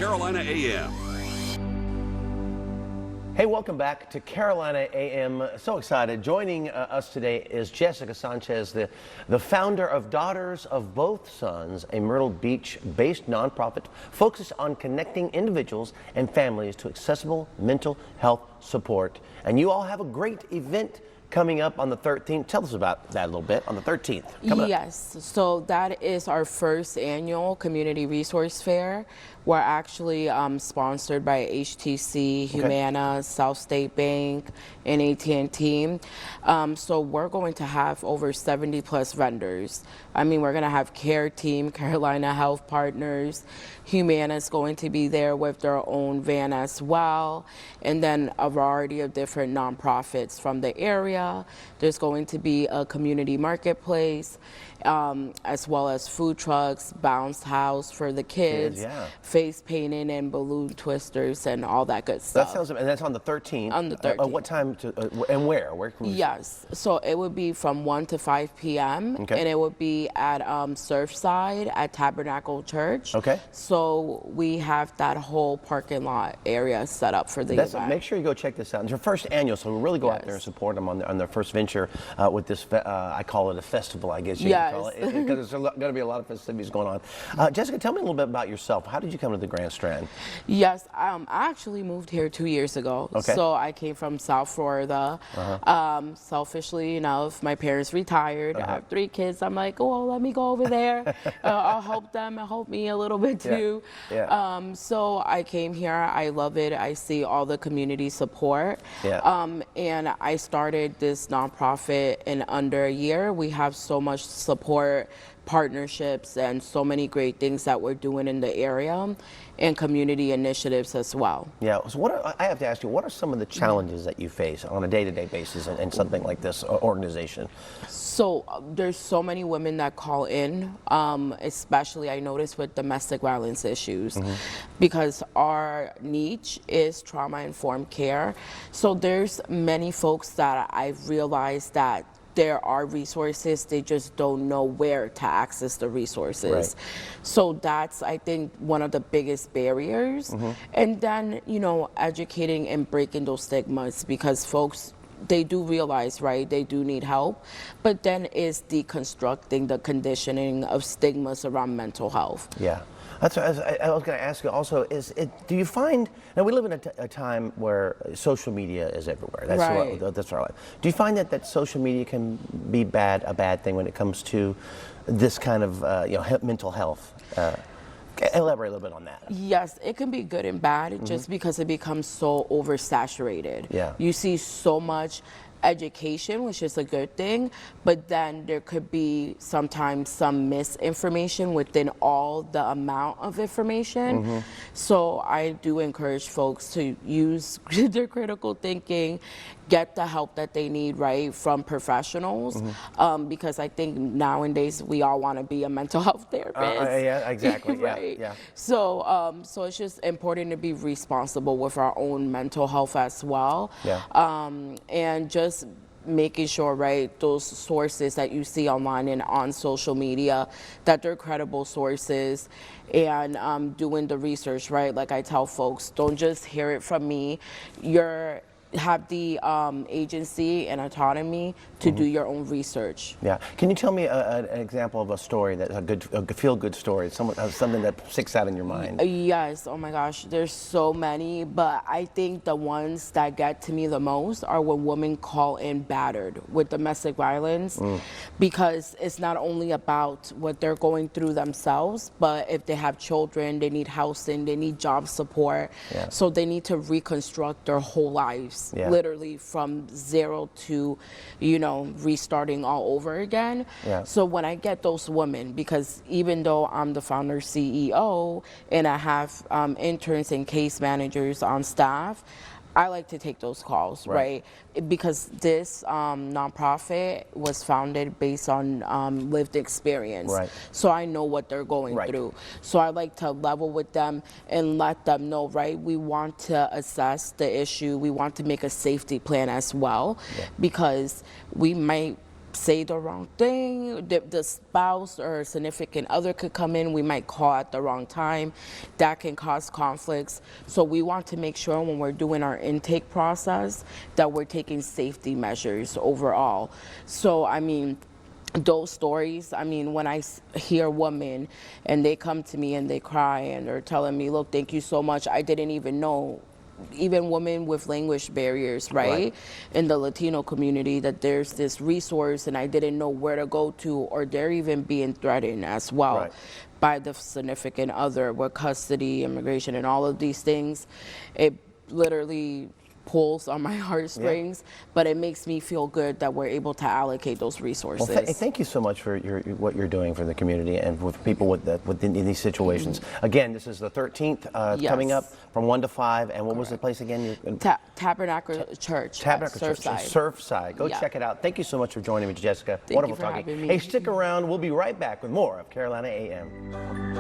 Carolina AM. Hey, welcome back to Carolina AM. So excited. Joining us today is Jessica Sanchez, the founder of Daughters of Both Sons, a Myrtle Beach-based nonprofit focused on connecting individuals and families to accessible mental health support. And you all have a great event coming up on the 13th. Tell us about that a little bit on the 13th. Yes, so that is our first annual community resource fair. We're actually sponsored by HTC, Humana, South State Bank, and AT&T. So we're going to have over 70 plus vendors. I mean, we're going to have Care Team, Carolina Health Partners. Humana is going to be there with their own van as well. And then a variety of different nonprofits from the area. There's going to be a community marketplace, as well as food trucks, bounce house for the kids, face painting and balloon twisters and all that good stuff. That sounds, and that's on the 13th. On the 13th. What time and where? Where can we Yes, so it would be from 1 to 5 p.m. and it would be at Surfside at Tabernacle Church. So we have that whole parking lot area set up for the event. Make sure you go check this out. It's your first annual, so we really go out there and support them on their first venture with this. I call it a festival, I guess you can call it, because there's going to be a lot of festivities going on. Jessica, tell me a little bit about yourself. How did you come to the Grand Strand? Yes, I actually moved here 2 years ago. So I came from South Florida. Selfishly enough, my parents retired. I have 3 kids. I'm like, oh, let me go over there. I'll help them and help me a little bit too. So I came here. I love it. I see all the community support. And I started this nonprofit in under a year. We have so much support, partnerships, and so many great things that we're doing in the area, and community initiatives as well. So I have to ask you, what are some of the challenges that you face on a day-to-day basis in something like this organization? So there's so many women that call in, especially I notice with domestic violence issues, because our niche is trauma-informed care. So there's many folks that I've realized that there are resources, they just don't know where to access the resources. So that's, I think, one of the biggest barriers. And then, you know, educating and breaking those stigmas, because folks, they do realize, right, they do need help, but then is deconstructing the conditioning of stigmas around mental health. That's what I was going to ask you also, do you find, now we live in a time where social media is everywhere. That's our life. Do you find that social media can be a bad thing when it comes to this kind of mental health? Elaborate a little bit on that. Yes, it can be good and bad, just because it becomes so oversaturated. You see so much education, which is a good thing, but then there could be sometimes some misinformation within all the amount of information. So I do encourage folks to use their critical thinking, get the help that they need, right, from professionals, because I think nowadays we all want to be a mental health therapist. So so it's just important to be responsible with our own mental health as well, and just making sure, right, those sources that you see online and on social media, that they're credible sources, and doing the research, right? Like I tell folks, don't just hear it from me. Have the agency and autonomy to do your own research. Can you tell me an example of a story, a feel-good story, something that sticks out in your mind? Yes, oh my gosh, there's so many, but I think the ones that get to me the most are when women call in battered with domestic violence, because it's not only about what they're going through themselves, but if they have children, they need housing, they need job support, so they need to reconstruct their whole lives. Literally from zero to, you know, restarting all over again. So when I get those women, because even though I'm the founder CEO and I have interns and case managers on staff, I like to take those calls, right? Because this nonprofit was founded based on lived experience. So I know what they're going through. So I like to level with them and let them know, right? We want to assess the issue. We want to make a safety plan as well, because we might say the wrong thing. The spouse or significant other could come in. We might call at the wrong time. That can cause conflicts. So we want to make sure when we're doing our intake process that we're taking safety measures overall. So, I mean, those stories, I mean, when I hear women and they come to me and they cry and they're telling me, look, thank you so much. I didn't even know, even women with language barriers, right? In the Latino community, that there's this resource and I didn't know where to go to, or they're even being threatened as well by the significant other with custody, immigration, and all of these things. It literally pulls on my heartstrings, but it makes me feel good that we're able to allocate those resources. Well, thank you so much for what you're doing for the community and with people within these situations. Again, this is the 13th coming up from 1 to 5, and what was the place again? Tabernacle Church. Tabernacle Church. Surfside. Go check it out. Thank you so much for joining me, Jessica. Thank Wonderful you for talking. having me. Hey, stick around. We'll be right back with more of Carolina AM.